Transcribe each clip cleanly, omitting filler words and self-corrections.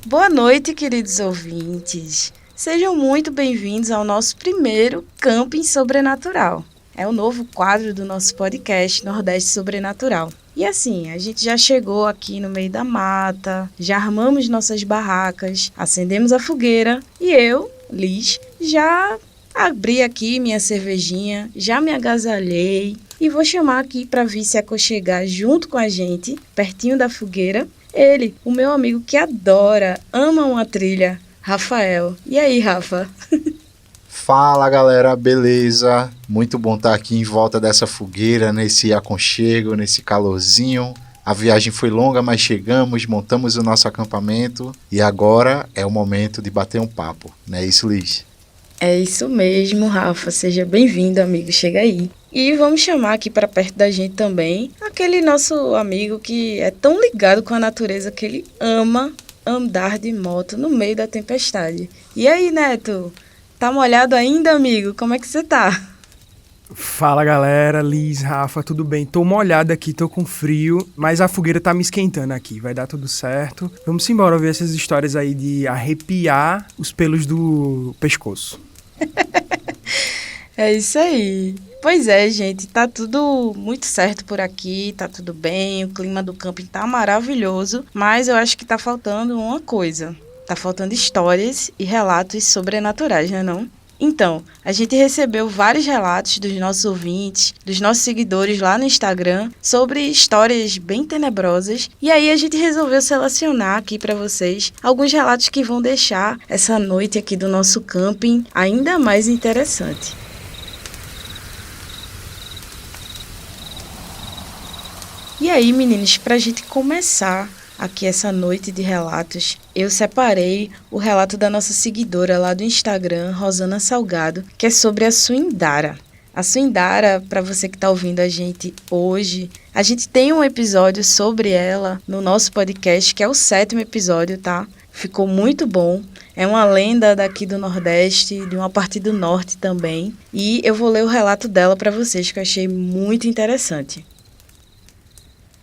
Boa noite, queridos ouvintes. Sejam muito bem-vindos ao nosso primeiro Camping Sobrenatural. É o novo quadro do nosso podcast Nordeste Sobrenatural. E assim, a gente já chegou aqui no meio da mata, já armamos nossas barracas, acendemos a fogueira e eu, Liz, já abri aqui minha cervejinha, já me agasalhei e vou chamar aqui para vir se aconchegar junto com a gente, pertinho da fogueira, ele, o meu amigo que ama uma trilha, Rafael. E aí, Rafa? Fala galera, beleza? Muito bom estar aqui em volta dessa fogueira, nesse aconchego, nesse calorzinho. A viagem foi longa, mas chegamos, montamos o nosso acampamento e agora é o momento de bater um papo, não é isso, Liz? É isso mesmo, Rafa. Seja bem-vindo, amigo. Chega aí. E vamos chamar aqui para perto da gente também aquele nosso amigo que é tão ligado com a natureza que ele ama andar de moto no meio da tempestade. E aí, Neto? Tá molhado ainda, amigo? Como é que você tá? Fala galera, Liz, Rafa, tudo bem? Tô molhado aqui, tô com frio, mas a fogueira tá me esquentando aqui, vai dar tudo certo. Vamos embora ver essas histórias aí de arrepiar os pelos do pescoço. É isso aí. Pois é, gente, tá tudo muito certo por aqui, tá tudo bem, o clima do camping tá maravilhoso, mas eu acho que tá faltando uma coisa. Tá faltando histórias e relatos sobrenaturais, né não? Então, a gente recebeu vários relatos dos nossos ouvintes, dos nossos seguidores lá no Instagram, sobre histórias bem tenebrosas. E aí a gente resolveu selecionar aqui para vocês alguns relatos que vão deixar essa noite aqui do nosso camping ainda mais interessante. E aí, meninos, para a gente começar aqui essa noite de relatos, eu separei o relato da nossa seguidora lá do Instagram, Rosana Salgado, que é sobre a Suindara. A Suindara, para você que está ouvindo a gente hoje, a gente tem um episódio sobre ela no nosso podcast, que é o 7º episódio, tá? Ficou muito bom. É uma lenda daqui do Nordeste, de uma parte do Norte também. E eu vou ler o relato dela para vocês, que eu achei muito interessante.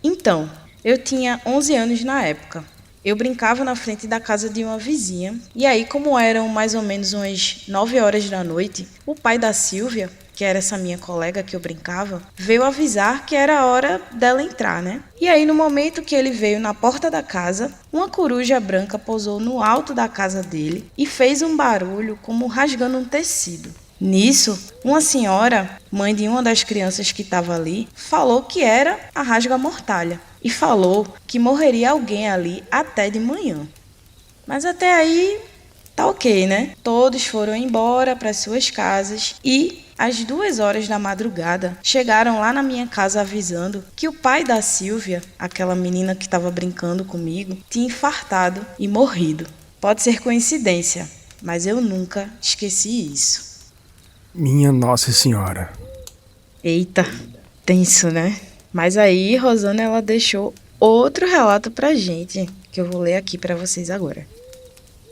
Então, eu tinha 11 anos na época. Eu brincava na frente da casa de uma vizinha. E aí, como eram mais ou menos umas 9 horas da noite, o pai da Silvia, que era essa minha colega que eu brincava, veio avisar que era a hora dela entrar, né? E aí, no momento que ele veio na porta da casa, uma coruja branca pousou no alto da casa dele e fez um barulho como rasgando um tecido. Nisso, uma senhora, mãe de uma das crianças que estava ali, falou que era a rasga-mortalha e falou que morreria alguém ali até de manhã. Mas até aí, tá ok, né? Todos foram embora para suas casas e, às 2 horas da madrugada, chegaram lá na minha casa avisando que o pai da Silvia, aquela menina que estava brincando comigo, tinha infartado e morrido. Pode ser coincidência, mas eu nunca esqueci isso. Minha Nossa Senhora. Eita, tenso, né? Mas aí, Rosana, ela deixou outro relato pra gente, que eu vou ler aqui pra vocês agora.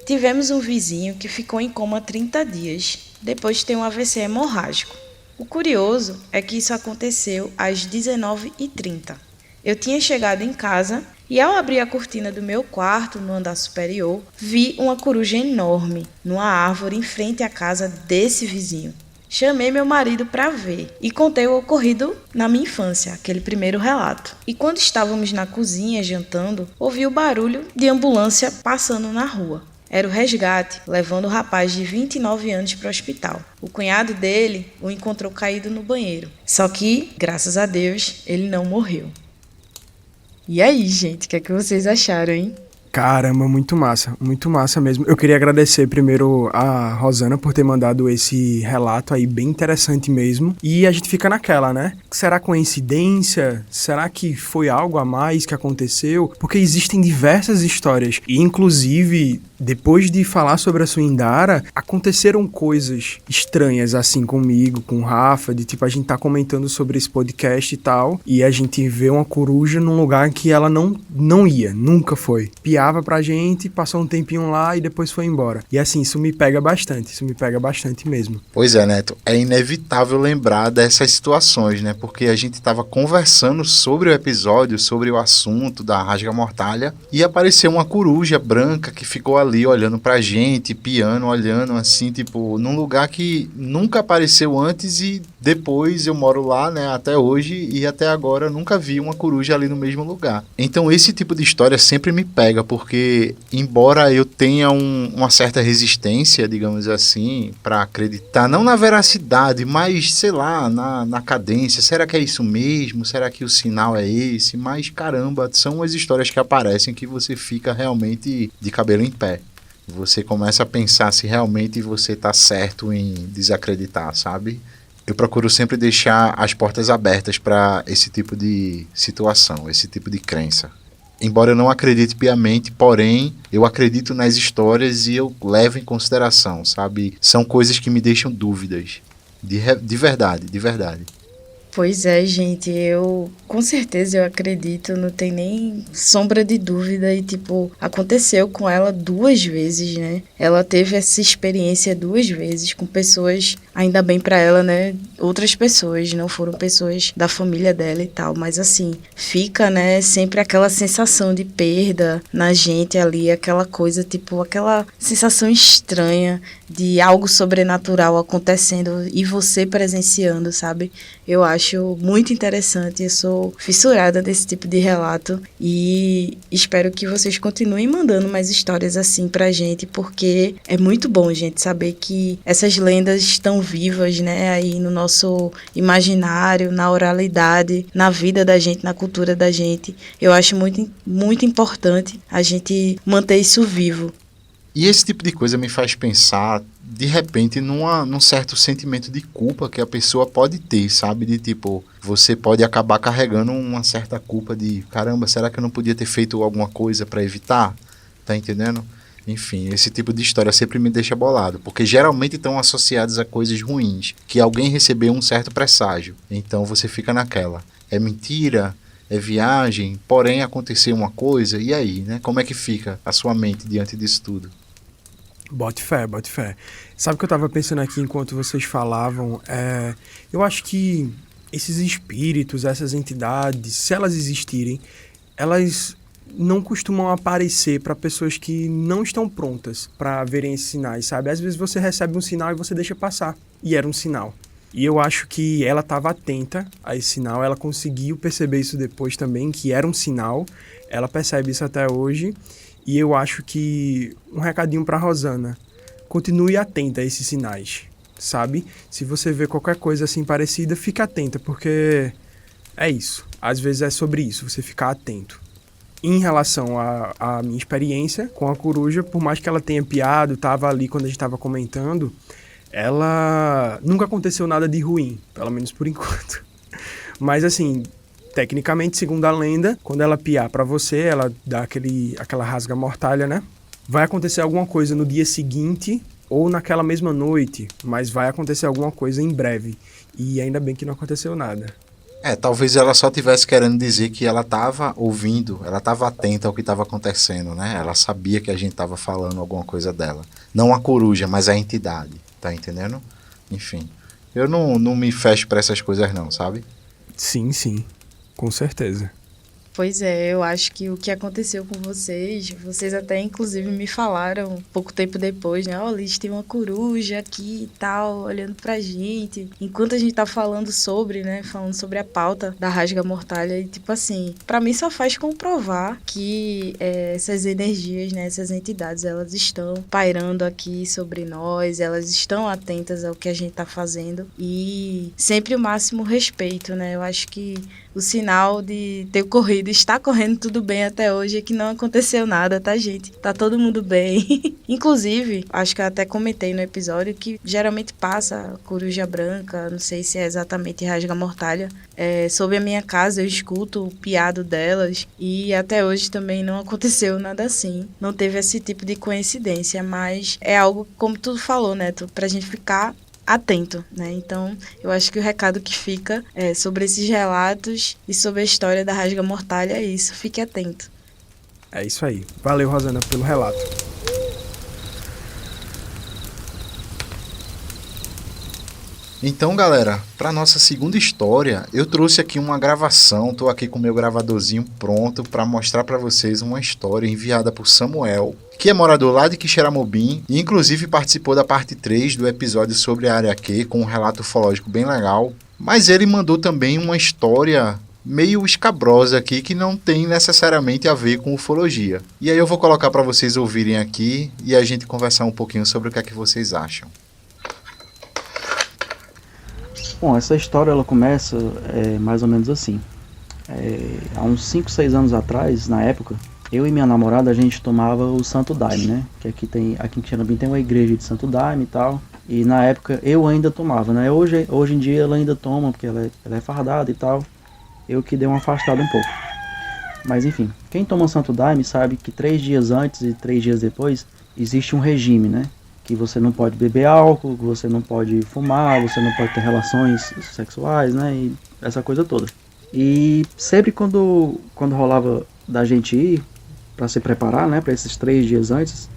Tivemos um vizinho que ficou em coma 30 dias, depois de ter um AVC hemorrágico. O curioso é que isso aconteceu às 19h30. Eu tinha chegado em casa e, ao abrir a cortina do meu quarto, no andar superior, vi uma coruja enorme numa árvore em frente à casa desse vizinho. Chamei meu marido para ver e contei o ocorrido na minha infância, aquele primeiro relato. E quando estávamos na cozinha jantando, ouvi o barulho de ambulância passando na rua. Era o resgate, levando o rapaz de 29 anos para o hospital. O cunhado dele o encontrou caído no banheiro. Só que, graças a Deus, ele não morreu. E aí, gente, o que é que vocês acharam, hein? Caramba, muito massa mesmo. Eu queria agradecer primeiro a Rosana por ter mandado esse relato aí bem interessante mesmo. E a gente fica naquela, né? Será coincidência? Será que foi algo a mais que aconteceu? Porque existem diversas histórias. E inclusive, depois de falar sobre a sua Indara, aconteceram coisas estranhas assim comigo, com o Rafa, de tipo a gente tá comentando sobre esse podcast e tal, e a gente vê uma coruja num lugar que ela não ia, nunca foi. Piava pra gente, passou um tempinho lá e depois foi embora. E assim, isso me pega bastante mesmo. Pois é, Neto, é inevitável lembrar dessas situações, né? Porque a gente tava conversando sobre o episódio, sobre o assunto da rasga-mortalha, e apareceu uma coruja branca que ficou ali olhando pra gente, piando, olhando assim, tipo, num lugar que nunca apareceu antes e depois eu moro lá, né, até hoje, e até agora nunca vi uma coruja ali no mesmo lugar. Então esse tipo de história sempre me pega, porque embora eu tenha uma certa resistência, digamos assim, para acreditar, não na veracidade, mas sei lá, na cadência, será que é isso mesmo? Será que o sinal é esse? Mas caramba, são as histórias que aparecem que você fica realmente de cabelo em pé. Você começa a pensar se realmente você está certo em desacreditar, sabe? Eu procuro sempre deixar as portas abertas para esse tipo de situação, esse tipo de crença. Embora eu não acredite piamente, porém, eu acredito nas histórias e eu levo em consideração, sabe? São coisas que me deixam dúvidas. De verdade, de verdade. Pois é, gente, eu com certeza eu acredito, não tem nem sombra de dúvida e tipo, aconteceu com ela 2 vezes, né? Ela teve essa experiência 2 vezes com pessoas, ainda bem pra ela, né? Outras pessoas, não foram pessoas da família dela e tal, mas assim, fica, né, sempre aquela sensação de perda na gente ali, aquela coisa, tipo, aquela sensação estranha de algo sobrenatural acontecendo e você presenciando, sabe? Eu acho muito interessante, eu sou fissurada desse tipo de relato e espero que vocês continuem mandando mais histórias assim pra gente, porque é muito bom, gente, saber que essas lendas estão vivas, né, aí no nosso imaginário, na oralidade, na vida da gente, na cultura da gente. Eu acho muito, muito importante a gente manter isso vivo. E esse tipo de coisa me faz pensar, de repente, num certo sentimento de culpa que a pessoa pode ter, sabe? De tipo, você pode acabar carregando uma certa culpa de, caramba, será que eu não podia ter feito alguma coisa para evitar? Tá entendendo? Enfim, esse tipo de história sempre me deixa bolado, porque geralmente estão associadas a coisas ruins, que alguém recebeu um certo presságio. Então você fica naquela, é mentira? É viagem? Porém aconteceu uma coisa, e aí, né? Como é que fica a sua mente diante disso tudo? Bote fé, bote fé. Sabe o que eu tava pensando aqui enquanto vocês falavam? Eu acho que esses espíritos, essas entidades, se elas existirem, elas não costumam aparecer para pessoas que não estão prontas para verem esses sinais, sabe? Às vezes você recebe um sinal e você deixa passar, e era um sinal. E eu acho que ela estava atenta a esse sinal, ela conseguiu perceber isso depois também, que era um sinal, ela percebe isso até hoje. E eu acho que um recadinho pra Rosana, continue atenta a esses sinais, sabe? Se você vê qualquer coisa assim parecida, fique atenta, porque é isso. Às vezes é sobre isso, você ficar atento. Em relação à minha experiência com a coruja, por mais que ela tenha piado, estava ali quando a gente estava comentando, ela nunca aconteceu nada de ruim, pelo menos por enquanto. Mas assim, tecnicamente, segundo a lenda, quando ela piar pra você, ela dá aquela rasga-mortalha, né? Vai acontecer alguma coisa no dia seguinte ou naquela mesma noite, mas vai acontecer alguma coisa em breve. E ainda bem que não aconteceu nada. Talvez ela só estivesse querendo dizer que ela estava ouvindo, ela estava atenta ao que estava acontecendo, né? Ela sabia que a gente estava falando alguma coisa dela. Não a coruja, mas a entidade, tá entendendo? Enfim, eu não me fecho pra essas coisas não, sabe? Sim, sim. Com certeza. Pois é, eu acho que o que aconteceu com vocês até inclusive me falaram pouco tempo depois, né? Ó, Liz, tem uma coruja aqui e tal, olhando pra gente. Enquanto a gente tá falando sobre, né? Falando sobre a pauta da rasga-mortalha. E tipo assim, pra mim só faz comprovar que essas energias, né? Essas entidades, elas estão pairando aqui sobre nós, elas estão atentas ao que a gente tá fazendo. E sempre o máximo respeito, né? Eu acho que o sinal de ter corrido, está correndo tudo bem até hoje, é que não aconteceu nada, tá, gente? Tá todo mundo bem. Inclusive, acho que eu até comentei no episódio que geralmente passa coruja branca, não sei se é exatamente rasga-mortalha, sobre a minha casa, eu escuto o piado delas e até hoje também não aconteceu nada assim. Não teve esse tipo de coincidência, mas é algo, como tu falou, né, pra gente ficar atento, né? Então, eu acho que o recado que fica sobre esses relatos e sobre a história da rasga-mortalha é isso, fique atento. É isso aí. Valeu, Rosana, pelo relato. Então, galera, para nossa segunda história, eu trouxe aqui uma gravação, tô aqui com o meu gravadorzinho pronto para mostrar para vocês uma história enviada por Samuel, que é morador lá de Quixeramobim e inclusive participou da parte 3 do episódio sobre a área Q, com um relato ufológico bem legal, mas ele mandou também uma história meio escabrosa aqui que não tem necessariamente a ver com ufologia. E aí eu vou colocar para vocês ouvirem aqui e a gente conversar um pouquinho sobre o que é que vocês acham. Bom, essa história ela começa mais ou menos assim. Há uns 5, 6 anos atrás, na época, eu e minha namorada, a gente tomava o Santo Daime, né? Que aqui em Quixeramobim tem uma igreja de Santo Daime e tal. E na época eu ainda tomava, né? Hoje em dia ela ainda toma, porque ela é fardada e tal. Eu que dei uma afastada um pouco. Mas enfim, quem toma Santo Daime sabe que 3 dias antes e 3 dias depois existe um regime, né? Que você não pode beber álcool, que você não pode fumar, você não pode ter relações sexuais, né? E essa coisa toda. E sempre quando rolava da gente ir para se preparar, né? Para esses 3 dias antes,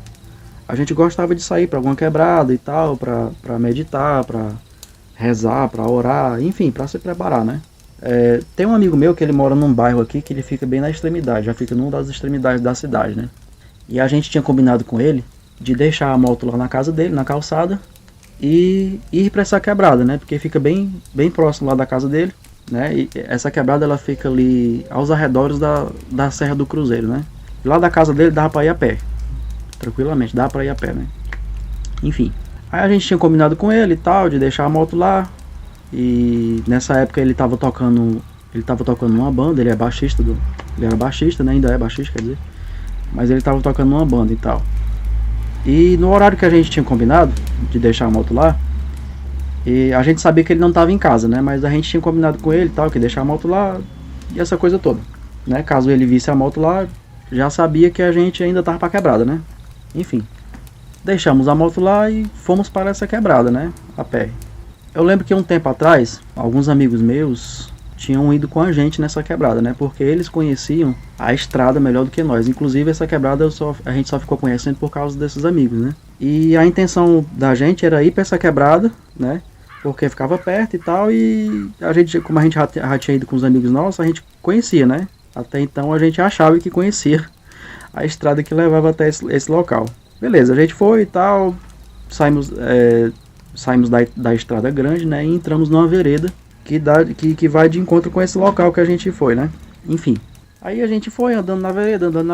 a gente gostava de sair para alguma quebrada e tal, para meditar, para rezar, para orar, enfim, para se preparar, né? Tem um amigo meu que ele mora num bairro aqui que ele fica bem na extremidade, já fica numa das extremidades da cidade, né? E a gente tinha combinado com ele de deixar a moto lá na casa dele, na calçada, e ir para essa quebrada, né? Porque fica bem próximo lá da casa dele, né? E essa quebrada ela fica ali aos arredores da Serra do Cruzeiro, né? E lá da casa dele dava para ir a pé, tranquilamente, dava para ir a pé, né? Enfim, aí a gente tinha combinado com ele e tal, de deixar a moto lá, e nessa época ele tava tocando numa banda, ele era baixista, né? Ainda é baixista, quer dizer, mas ele tava tocando numa banda e tal. E no horário que a gente tinha combinado de deixar a moto lá, e a gente sabia que ele não estava em casa, né? Mas a gente tinha combinado com ele e tal, que ia deixar a moto lá e essa coisa toda, né? Caso ele visse a moto lá, já sabia que a gente ainda estava para quebrada, né? Enfim, deixamos a moto lá e fomos para essa quebrada, né? A pé. Eu lembro que um tempo atrás, alguns amigos meus tinham ido com a gente nessa quebrada, né? Porque eles conheciam a estrada melhor do que nós. Inclusive essa quebrada a gente só ficou conhecendo por causa desses amigos, né? E a intenção da gente era ir para essa quebrada, né? Porque ficava perto e tal, e a gente, como a gente já tinha ido com os amigos nossos, a gente conhecia, né? Até então a gente achava que conhecia a estrada que levava até esse local. Beleza, a gente foi e tal, saímos da estrada grande, né? E entramos numa vereda que vai de encontro com esse local que a gente foi, né? Enfim, aí a gente foi andando na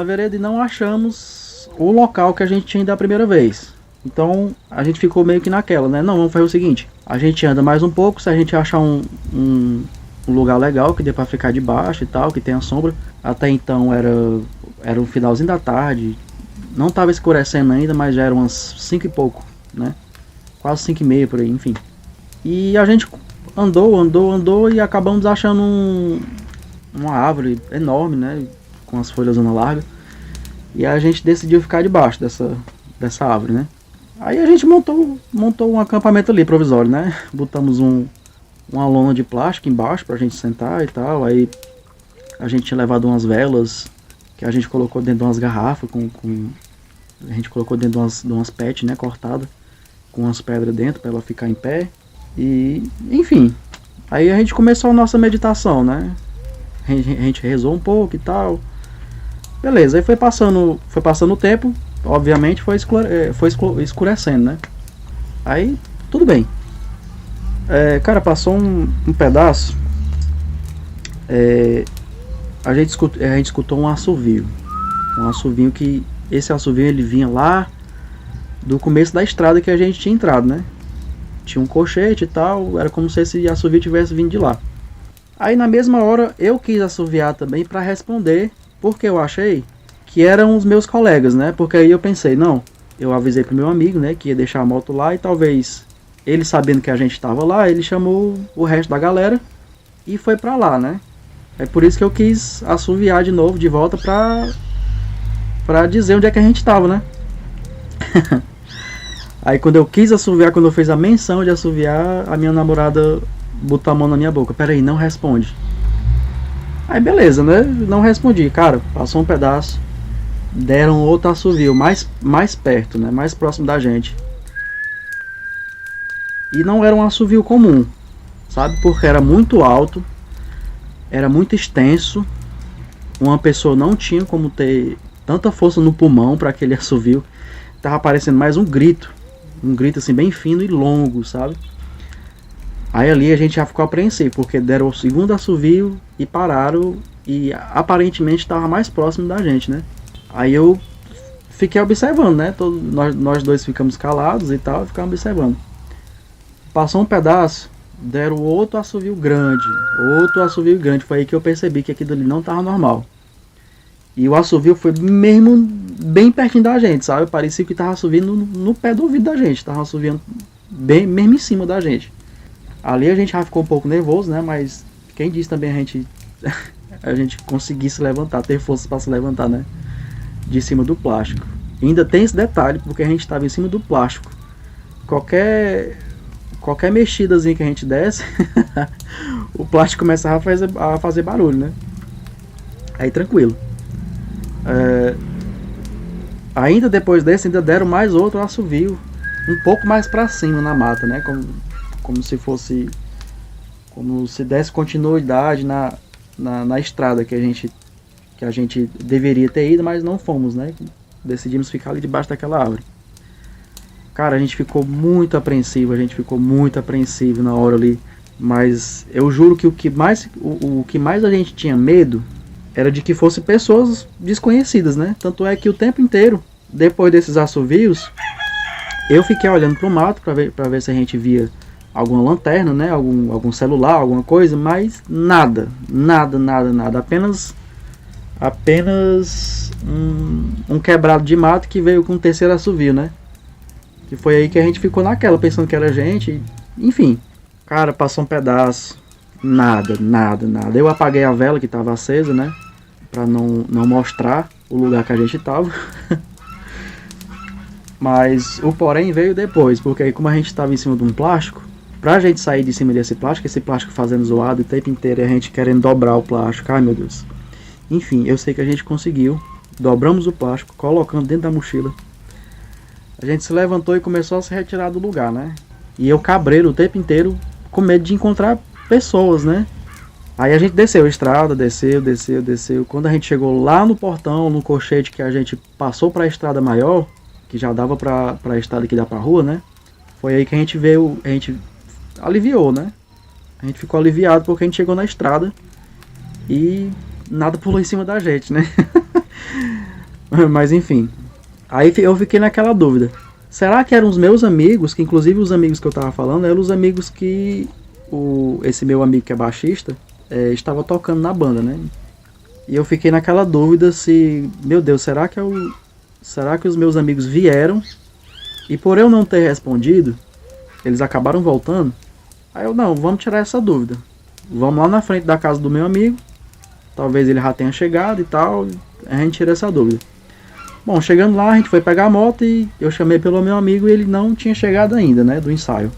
vereda e não achamos o local que a gente tinha ido da primeira vez. Então a gente ficou meio que naquela, né? Não, vamos fazer o seguinte, a gente anda mais um pouco, se a gente achar um lugar legal que dê pra ficar debaixo e tal, que tenha sombra. Até então era um finalzinho da tarde, não tava escurecendo ainda, mas já eram umas 5 e pouco, né? Quase 5 e meia por aí, enfim. E a gente andou e acabamos achando uma árvore enorme, né? Com as folhas largas. E a gente decidiu ficar debaixo dessa árvore, né? Aí a gente montou um acampamento ali provisório, né? Botamos uma lona de plástico embaixo pra gente sentar e tal. Aí a gente tinha levado umas velas que a gente colocou dentro de umas garrafas a gente colocou dentro de umas pet, né? Cortadas, com umas pedras dentro pra ela ficar em pé. E, enfim, aí a gente começou a nossa meditação, né? A gente rezou um pouco e tal. Beleza, aí foi passando o tempo, obviamente foi escurecendo, né? Aí, tudo bem. Cara, passou um pedaço. A gente escutou um assovio. Um assovio que... Esse assovio ele vinha lá do começo da estrada que a gente tinha entrado, né? Tinha um colchete e tal, era como se esse assovio tivesse vindo de lá. Aí na mesma hora eu quis assoviar também para responder, porque eu achei que eram os meus colegas, né? Porque aí eu pensei, não, eu avisei pro meu amigo, né, que ia deixar a moto lá e talvez ele sabendo que a gente tava lá, ele chamou o resto da galera e foi pra lá, né? É por isso que eu quis assoviar de novo, de volta pra dizer onde é que a gente tava, né? Aí quando eu quis assoviar, quando eu fiz a menção de assoviar, a minha namorada botou a mão na minha boca. Peraí, não responde. Aí beleza, né? Não respondi. Cara, passou um pedaço. Deram outro assovio, mais perto, né? Mais próximo da gente. E não era um assovio comum, sabe? Porque era muito alto, era muito extenso. Uma pessoa não tinha como ter tanta força no pulmão para aquele assovio. Tava parecendo mais um grito assim bem fino e longo, sabe? Aí ali a gente já ficou apreensivo, porque deram o segundo assovio e pararam e aparentemente estava mais próximo da gente, né? Aí eu fiquei observando, né? Nós dois ficamos calados e tal, ficamos observando. Passou um pedaço, deram outro assovio grande. Foi aí que eu percebi que aquilo ali não estava normal. E o assovio foi mesmo bem pertinho da gente, sabe? Parecia que estava assoviando no pé do ouvido da gente. Estava assoviando bem, mesmo em cima da gente. Ali a gente já ficou um pouco nervoso, né? Mas quem disse também a gente conseguir se levantar, ter força para se levantar, né? De cima do plástico. E ainda tem esse detalhe, porque a gente estava em cima do plástico. Qualquer mexidazinha que a gente desse, o plástico começava a fazer barulho, né? Aí tranquilo. Ainda depois desse, ainda deram mais outro assovio, um pouco mais pra cima na mata, né? Como se desse continuidade na estrada que a gente deveria ter ido, mas não fomos, né? Decidimos ficar ali debaixo daquela árvore. Cara, a gente ficou muito apreensivo na hora ali, mas eu juro que o que mais a gente tinha medo era de que fossem pessoas desconhecidas, né? Tanto é que o tempo inteiro, depois desses assovios, eu fiquei olhando pro mato pra ver se a gente via alguma lanterna, né? Algum celular, alguma coisa, mas nada. Apenas um quebrado de mato que veio com o terceiro assovio, né? Que foi aí que a gente ficou naquela, pensando que era gente. Enfim, cara, passou um pedaço. Nada. Eu apaguei a vela que estava acesa, né? Pra não mostrar o lugar que a gente tava. Mas o porém veio depois, porque aí como a gente estava em cima de um plástico, pra gente sair de cima desse plástico, esse plástico fazendo zoado o tempo inteiro e a gente querendo dobrar o plástico, ai meu Deus. Enfim, eu sei que a gente conseguiu, dobramos o plástico, colocando dentro da mochila. A gente se levantou e começou a se retirar do lugar, né? E eu cabreiro o tempo inteiro, com medo de encontrar pessoas, né? Aí a gente desceu a estrada, desceu. Quando a gente chegou lá no portão, no colchete que a gente passou pra estrada maior, que já dava pra estrada que dá pra rua, né? Foi aí que a gente aliviou, né? A gente ficou aliviado porque a gente chegou na estrada e nada pulou em cima da gente, né? Mas enfim. Aí eu fiquei naquela dúvida. Será que eram os meus amigos, que inclusive os amigos que eu tava falando, eram os amigos que esse meu amigo que é baixista estava tocando na banda, né? E eu fiquei naquela dúvida se, meu Deus, será que os meus amigos vieram e por eu não ter respondido, eles acabaram voltando? Aí eu, não, vamos tirar essa dúvida. Vamos lá na frente da casa do meu amigo, talvez ele já tenha chegado e tal, a gente tira essa dúvida. Bom, chegando lá, a gente foi pegar a moto e eu chamei pelo meu amigo e ele não tinha chegado ainda, né, do ensaio.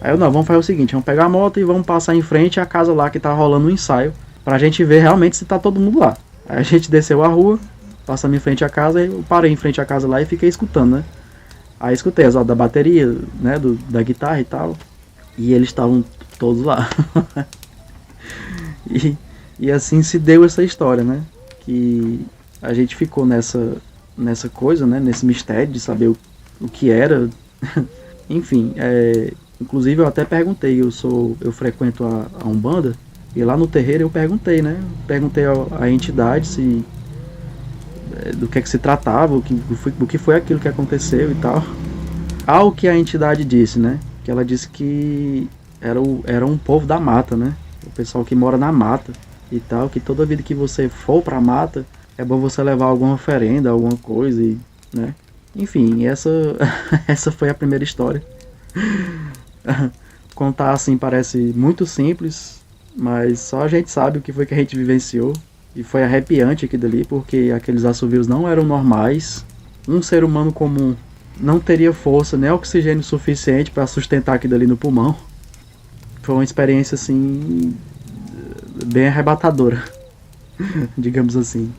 Aí eu, não, vamos fazer o seguinte, vamos pegar a moto e vamos passar em frente à casa lá que tá rolando o ensaio, pra gente ver realmente se tá todo mundo lá. Aí a gente desceu a rua, passamos em frente à casa, eu parei em frente à casa lá e fiquei escutando, né. Aí escutei as horas da bateria, né, da guitarra e tal, e eles estavam todos lá. E assim se deu essa história, né, que a gente ficou nessa coisa, né, nesse mistério de saber o que era. Enfim, inclusive eu até perguntei, eu frequento a Umbanda, e lá no terreiro eu perguntei, né, à entidade do que se tratava, o que foi aquilo que aconteceu e tal. Ao que a entidade disse, né, que ela disse que era um povo da mata, né, O pessoal que mora na mata e tal, que toda vida que você for pra mata, é bom você levar alguma oferenda, alguma coisa, né? Enfim, essa foi a primeira história. Contar assim parece muito simples, mas só a gente sabe o que foi que a gente vivenciou. E foi arrepiante aquilo dali, porque aqueles assovios não eram normais. Um ser humano comum não teria força nem oxigênio suficiente para sustentar aquilo ali no pulmão. Foi uma experiência assim bem arrebatadora, digamos assim.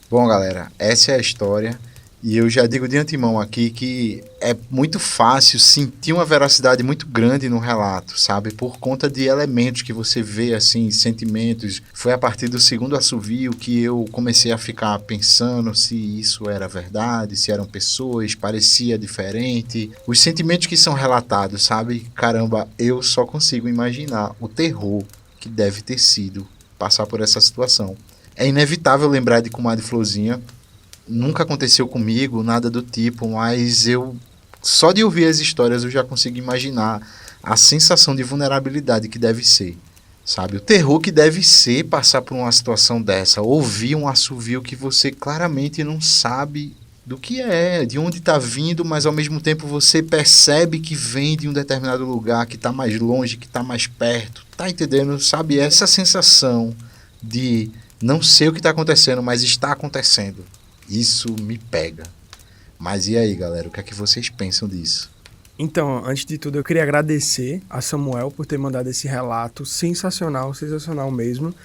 Bom, galera, essa é a história. E eu já digo de antemão aqui que é muito fácil sentir uma veracidade muito grande no relato, sabe? Por conta de elementos que você vê, assim, sentimentos. Foi a partir do segundo assovio que eu comecei a ficar pensando se isso era verdade, se eram pessoas, parecia diferente. Os sentimentos que são relatados, sabe? Caramba, eu só consigo imaginar o terror que deve ter sido passar por essa situação. É inevitável lembrar de Comadre Florzinha. Nunca aconteceu comigo, nada do tipo, mas só de ouvir as histórias eu já consigo imaginar a sensação de vulnerabilidade que deve ser, sabe? O terror que deve ser passar por uma situação dessa, ouvir um assovio que você claramente não sabe do que é, de onde está vindo, mas ao mesmo tempo você percebe que vem de um determinado lugar, que está mais longe, que está mais perto, tá entendendo? Sabe? Essa sensação de não sei o que está acontecendo, mas está acontecendo. Isso me pega. Mas e aí, galera? O que é que vocês pensam disso? Então, antes de tudo, eu queria agradecer a Samuel por ter mandado esse relato sensacional, sensacional mesmo.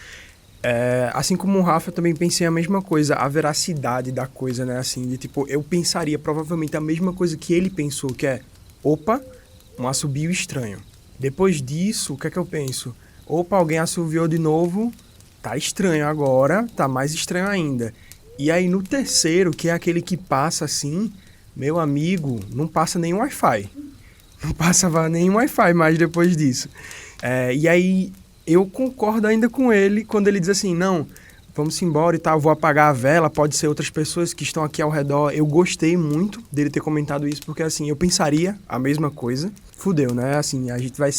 Assim como o Rafa, eu também pensei a mesma coisa, a veracidade da coisa, né? Assim, de tipo, eu pensaria provavelmente a mesma coisa que ele pensou, que é, opa, um assobio estranho. Depois disso, o que é que eu penso? Opa, alguém assoviou de novo, tá estranho agora, tá mais estranho ainda. E aí no terceiro, que é aquele que passa assim, meu amigo, não passa nem Wi-Fi. Não passava nem Wi-Fi mais depois disso. E aí eu concordo ainda com ele quando ele diz assim, não, vamos embora e tal, vou apagar a vela, pode ser outras pessoas que estão aqui ao redor. Eu gostei muito dele ter comentado isso, porque assim, eu pensaria a mesma coisa. Fudeu, né? Assim, a gente vai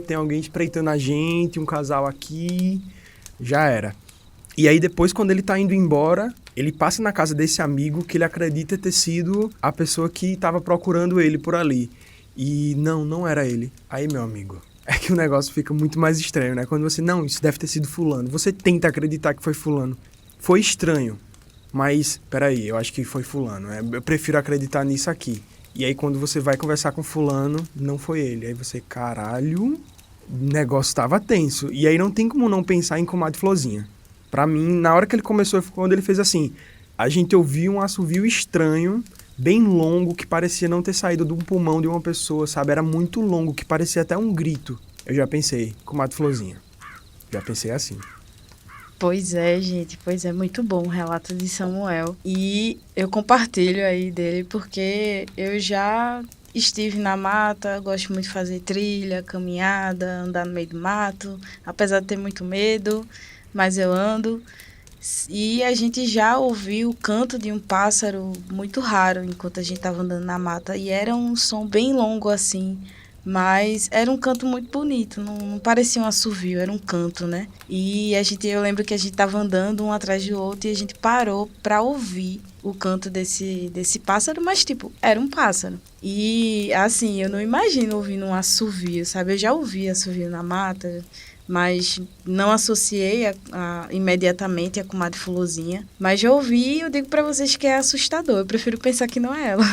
tem alguém espreitando a gente, um casal aqui, já era. E aí depois, quando ele tá indo embora, ele passa na casa desse amigo que ele acredita ter sido a pessoa que estava procurando ele por ali. E não era ele. Aí, meu amigo, é que o negócio fica muito mais estranho, né? Quando você, não, isso deve ter sido fulano. Você tenta acreditar que foi fulano. Foi estranho, mas, peraí, eu acho que foi fulano. Eu prefiro acreditar nisso aqui. E aí, quando você vai conversar com fulano, não foi ele. Aí você, caralho, o negócio tava tenso. E aí não tem como não pensar em Comadre Florzinha. Pra mim, na hora que ele começou, quando ele fez assim, a gente ouviu um assovio estranho, bem longo, que parecia não ter saído de um pulmão de uma pessoa, sabe? Era muito longo, que parecia até um grito. Eu já pensei, Comadre Florzinha. Já pensei assim. Pois é, gente, pois é, muito bom o relato de Samuel. E eu compartilho aí dele porque eu já estive na mata, gosto muito de fazer trilha, caminhada, andar no meio do mato, apesar de ter muito medo, mas eu ando. E a gente já ouviu o canto de um pássaro muito raro enquanto a gente estava andando na mata. E era um som bem longo assim, mas era um canto muito bonito, não parecia um assovio, era um canto, né? E eu lembro que a gente estava andando um atrás do outro e a gente parou para ouvir o canto desse pássaro, mas tipo, era um pássaro. E assim, eu não imagino ouvindo um assovio, sabe? Eu já ouvi assovio na mata, mas não associei imediatamente a Comadre Florzinha. Mas já ouvi e eu digo pra vocês que é assustador. Eu prefiro pensar que não é ela.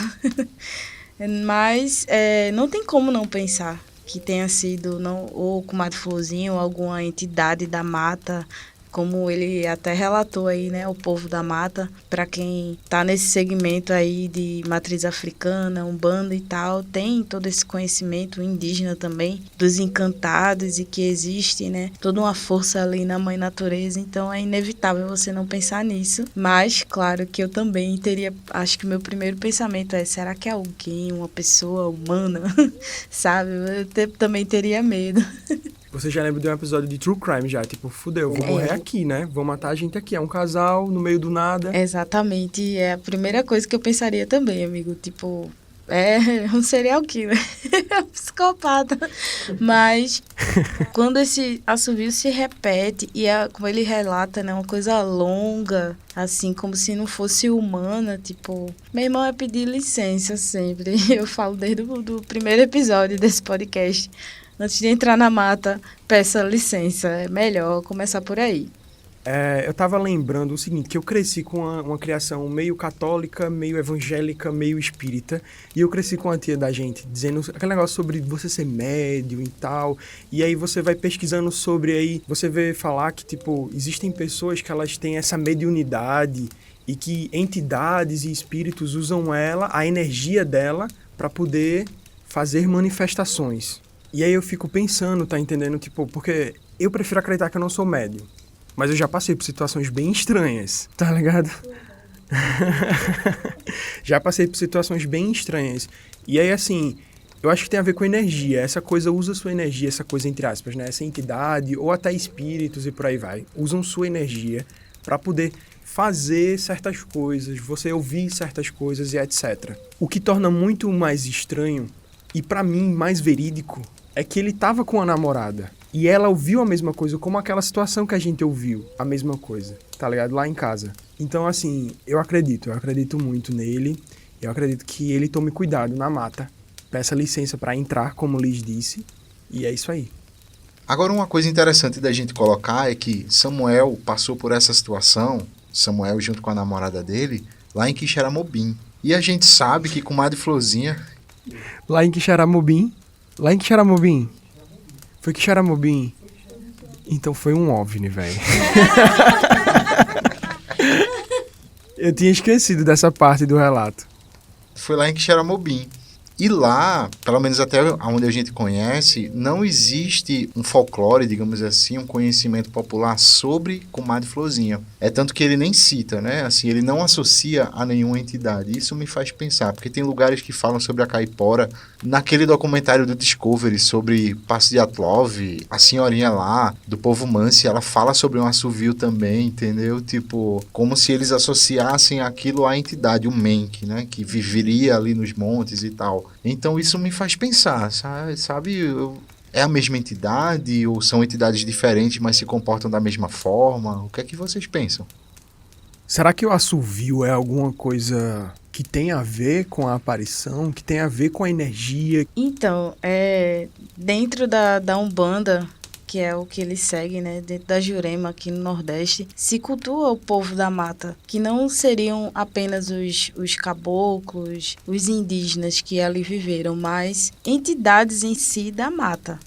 Mas não tem como não pensar que tenha sido ou Comadre Florzinha ou alguma entidade da mata, como ele até relatou aí, né, o povo da mata. Para quem tá nesse segmento aí de matriz africana, umbanda e tal, tem todo esse conhecimento indígena também, dos encantados, e que existe, né, toda uma força ali na mãe natureza. Então é inevitável você não pensar nisso. Mas claro que eu também teria, acho que o meu primeiro pensamento será que é alguém, uma pessoa humana, sabe? Eu também teria medo. Você já lembra de um episódio de True Crime já, tipo, fudeu, vou morrer aqui, né? Vão matar a gente aqui, é um casal no meio do nada. Exatamente, é a primeira coisa que eu pensaria também, amigo, tipo, É um serial killer, é um psicopata. Mas quando esse assovio se repete e como ele relata, né, uma coisa longa, assim, como se não fosse humana, tipo, meu irmão é pedir licença sempre. Eu falo desde o do primeiro episódio desse podcast. Antes de entrar na mata, peça licença. É melhor começar por aí. Eu tava lembrando o seguinte, que eu cresci com uma criação meio católica, meio evangélica, meio espírita, e eu cresci com a tia da gente, dizendo aquele negócio sobre você ser médium e tal, e aí você vai pesquisando sobre aí, você vê falar que, tipo, existem pessoas que elas têm essa mediunidade, e que entidades e espíritos usam a energia dela, para poder fazer manifestações. E aí eu fico pensando, tá entendendo? Tipo, porque eu prefiro acreditar que eu não sou médium. Mas eu já passei por situações bem estranhas, tá ligado? Já passei por situações bem estranhas. E aí, assim, eu acho que tem a ver com energia. Essa coisa usa sua energia, essa coisa entre aspas, né? Essa entidade, ou até espíritos e por aí vai. Usam sua energia para poder fazer certas coisas, você ouvir certas coisas e etc. O que torna muito mais estranho, e pra mim mais verídico, é que ele tava com a namorada. E ela ouviu a mesma coisa, como aquela situação que a gente ouviu, a mesma coisa, tá ligado? Lá em casa. Então, assim, eu acredito muito nele. Eu acredito que ele tome cuidado na mata. Peça licença pra entrar, como o Liz disse. E é isso aí. Agora, uma coisa interessante da gente colocar é que Samuel passou por essa situação, Samuel junto com a namorada dele, lá em Quixeramobim. E a gente sabe que Comadre Florzinha... Lá em Quixeramobim? Foi Quixeramobim? Então foi um OVNI, velho. Eu tinha esquecido dessa parte do relato. Foi lá em Quixeramobim. E lá, pelo menos até onde a gente conhece, não existe um folclore, digamos assim, um conhecimento popular sobre Comadre Florzinha. É tanto que ele nem cita, né? Assim, ele não associa a nenhuma entidade. Isso me faz pensar, porque tem lugares que falam sobre a caipora. Naquele documentário do Discovery sobre Passo de Dyatlov, a senhorinha lá, do povo Mansi, ela fala sobre um assovio também, entendeu? Tipo, como se eles associassem aquilo à entidade, o Menk, né? Que viveria ali nos montes e tal. Então isso me faz pensar, sabe? É a mesma entidade ou são entidades diferentes, mas se comportam da mesma forma? O que é que vocês pensam? Será que o assovio é alguma coisa que tem a ver com a aparição, que tem a ver com a energia? Então, dentro da Umbanda, que é o que ele segue, né, dentro da Jurema aqui no Nordeste, se cultua o povo da mata, que não seriam apenas os caboclos, os indígenas que ali viveram, mas entidades em si da mata,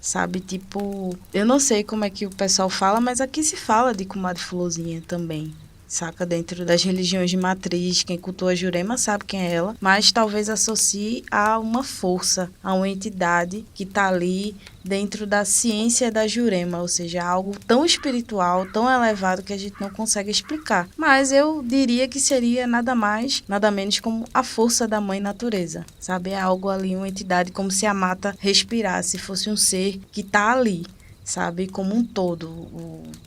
sabe? Tipo, eu não sei como é que o pessoal fala, mas aqui se fala de Comadre Florzinha também. Saca? Dentro das religiões de matriz, quem cultua a Jurema sabe quem é ela, mas talvez associe a uma força, a uma entidade que está ali dentro da ciência da Jurema, ou seja, algo tão espiritual, tão elevado que a gente não consegue explicar. Mas eu diria que seria nada mais, nada menos como a força da mãe natureza, sabe? É algo ali, uma entidade como se a mata respirasse, fosse um ser que está ali, sabe, como um todo,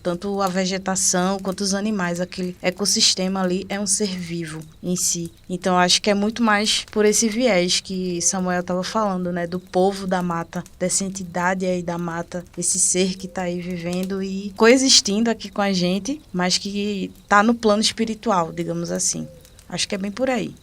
tanto a vegetação quanto os animais, aquele ecossistema ali é um ser vivo em si. Então acho que é muito mais por esse viés que Samuel estava falando, né, do povo da mata, dessa entidade aí da mata, esse ser que está aí vivendo e coexistindo aqui com a gente, mas que está no plano espiritual, digamos assim. Acho que é bem por aí.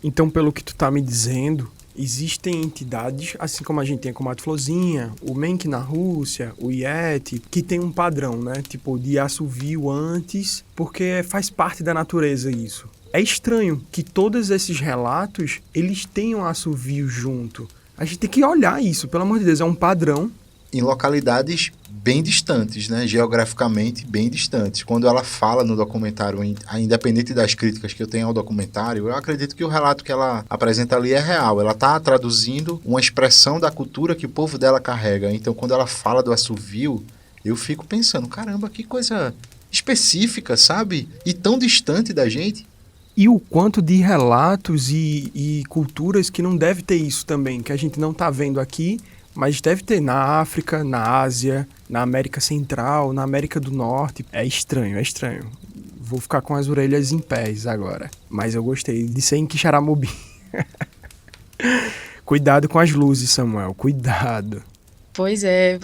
Então, pelo que tu tá me dizendo, existem entidades, assim como a gente tem a Comadre Florzinha, o Menk na Rússia, o Yeti, que tem um padrão, né? Tipo, de assovio antes, porque faz parte da natureza isso. É estranho que todos esses relatos, eles tenham assovio junto. A gente tem que olhar isso, pelo amor de Deus, é um padrão. Em localidades bem distantes, né? Geograficamente bem distantes. Quando ela fala no documentário, independente das críticas que eu tenho ao documentário, eu acredito que o relato que ela apresenta ali é real. Ela está traduzindo uma expressão da cultura que o povo dela carrega. Então, quando ela fala do assovio, eu fico pensando, caramba, que coisa específica, sabe? E tão distante da gente. E o quanto de relatos e culturas que não deve ter isso também, que a gente não está vendo aqui, mas deve ter na África, na Ásia, na América Central, na América do Norte. É estranho, é estranho. Vou ficar com as orelhas em pés agora. Mas eu gostei de ser em Quixaramobim. Cuidado com as luzes, Samuel. Cuidado. Pois é.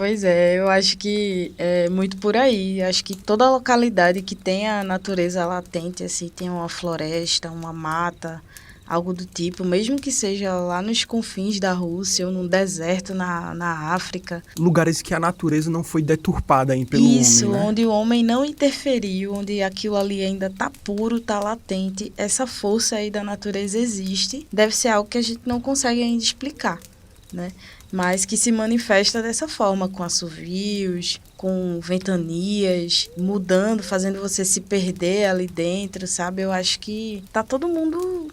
Eu acho que é muito por aí. Acho que toda localidade que tem a natureza latente, assim, tem uma floresta, uma mata, algo do tipo, mesmo que seja lá nos confins da Rússia ou num deserto na África. Lugares que a natureza não foi deturpada aí pelo Isso, homem, né? onde o homem não interferiu, onde aquilo ali ainda tá puro, tá latente, essa força aí da natureza existe. Deve ser algo que a gente não consegue ainda explicar, né? Mas que se manifesta dessa forma, com assovios, com ventanias, mudando, fazendo você se perder ali dentro, sabe? Eu acho que tá todo mundo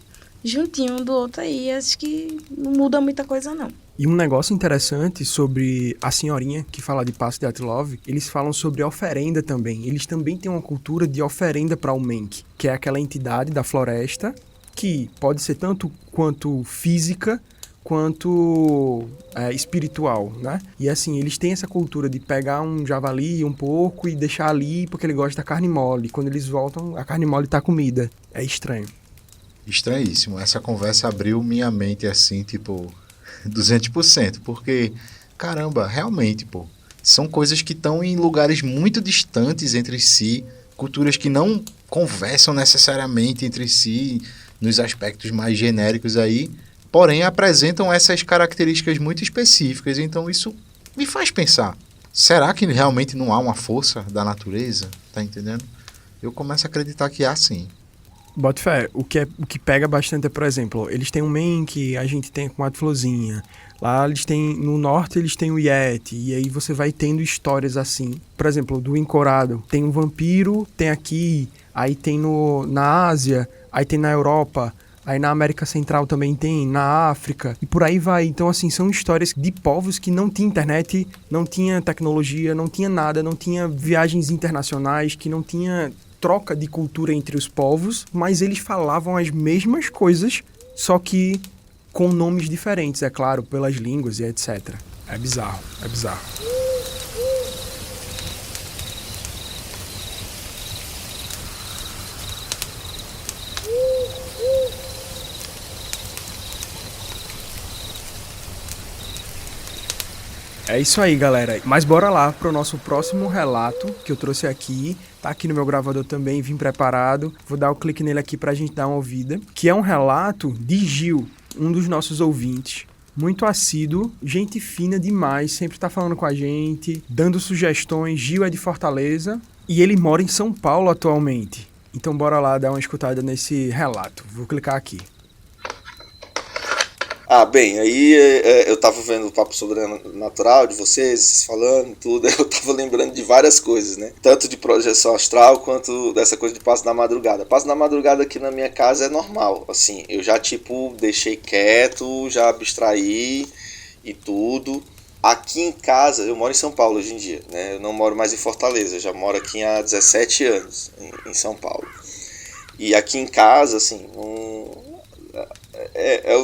juntinho um do outro aí, acho que não muda muita coisa não. E um negócio interessante sobre a senhorinha que fala de Passo de Atlov, eles falam sobre oferenda também. Eles também têm uma cultura de oferenda para o Menk, que é aquela entidade da floresta que pode ser tanto quanto física quanto espiritual, né? E assim, eles têm essa cultura de pegar um javali, um porco e deixar ali porque ele gosta da carne mole. Quando eles voltam, a carne mole tá comida. É estranho. Estranhíssimo. Essa conversa abriu minha mente assim, tipo, 200%. Porque, caramba, realmente, pô, são coisas que estão em lugares muito distantes entre si, culturas que não conversam necessariamente entre si nos aspectos mais genéricos aí, porém apresentam essas características muito específicas. Então isso me faz pensar, será que realmente não há uma força da natureza? Tá entendendo? Eu começo a acreditar que há sim. Bota fé, o que pega bastante é, por exemplo, eles têm um Menk, a gente tem com a Florzinha. Lá eles têm, no norte eles têm o Yeti, e aí você vai tendo histórias assim. Por exemplo, do Encorado, tem um vampiro, tem aqui, aí tem na Ásia, aí tem na Europa, aí na América Central também tem, na África, e por aí vai. Então, assim, são histórias de povos que não tinha internet, não tinha tecnologia, não tinha nada, não tinha viagens internacionais, que não tinha troca de cultura entre os povos, mas eles falavam as mesmas coisas, só que com nomes diferentes, é claro, pelas línguas e etc. É bizarro, é bizarro. É isso aí, galera. Mas bora lá pro nosso próximo relato que eu trouxe aqui. Tá aqui no meu gravador também, vim preparado. Vou dar o clique nele aqui pra gente dar uma ouvida. Que é um relato de Gil, um dos nossos ouvintes. Muito assíduo, gente fina demais, sempre tá falando com a gente, dando sugestões. Gil é de Fortaleza e ele mora em São Paulo atualmente. Então bora lá dar uma escutada nesse relato. Vou clicar aqui. Bem, aí eu tava vendo o papo sobrenatural de vocês falando tudo, eu tava lembrando de várias coisas, né? Tanto de projeção astral quanto dessa coisa de passo na madrugada. Passo na madrugada aqui na minha casa é normal, assim, eu já deixei quieto, já abstraí e tudo. Aqui em casa, eu moro em São Paulo hoje em dia, né? Eu não moro mais em Fortaleza, eu já moro aqui há 17 anos em São Paulo. E aqui em casa, assim,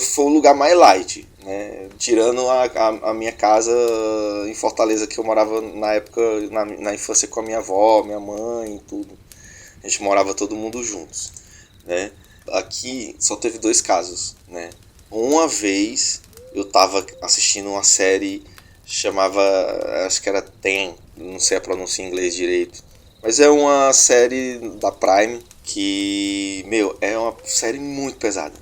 foi o lugar mais light, né? Tirando a minha casa em Fortaleza, que eu morava na época, na infância com a minha avó, minha mãe e tudo. A gente morava todo mundo juntos, né? Aqui só teve 2 casos, né? Uma vez eu tava assistindo uma série, chamava, acho que era Ten, não sei a pronúncia em inglês direito, mas é uma série da Prime que, é uma série muito pesada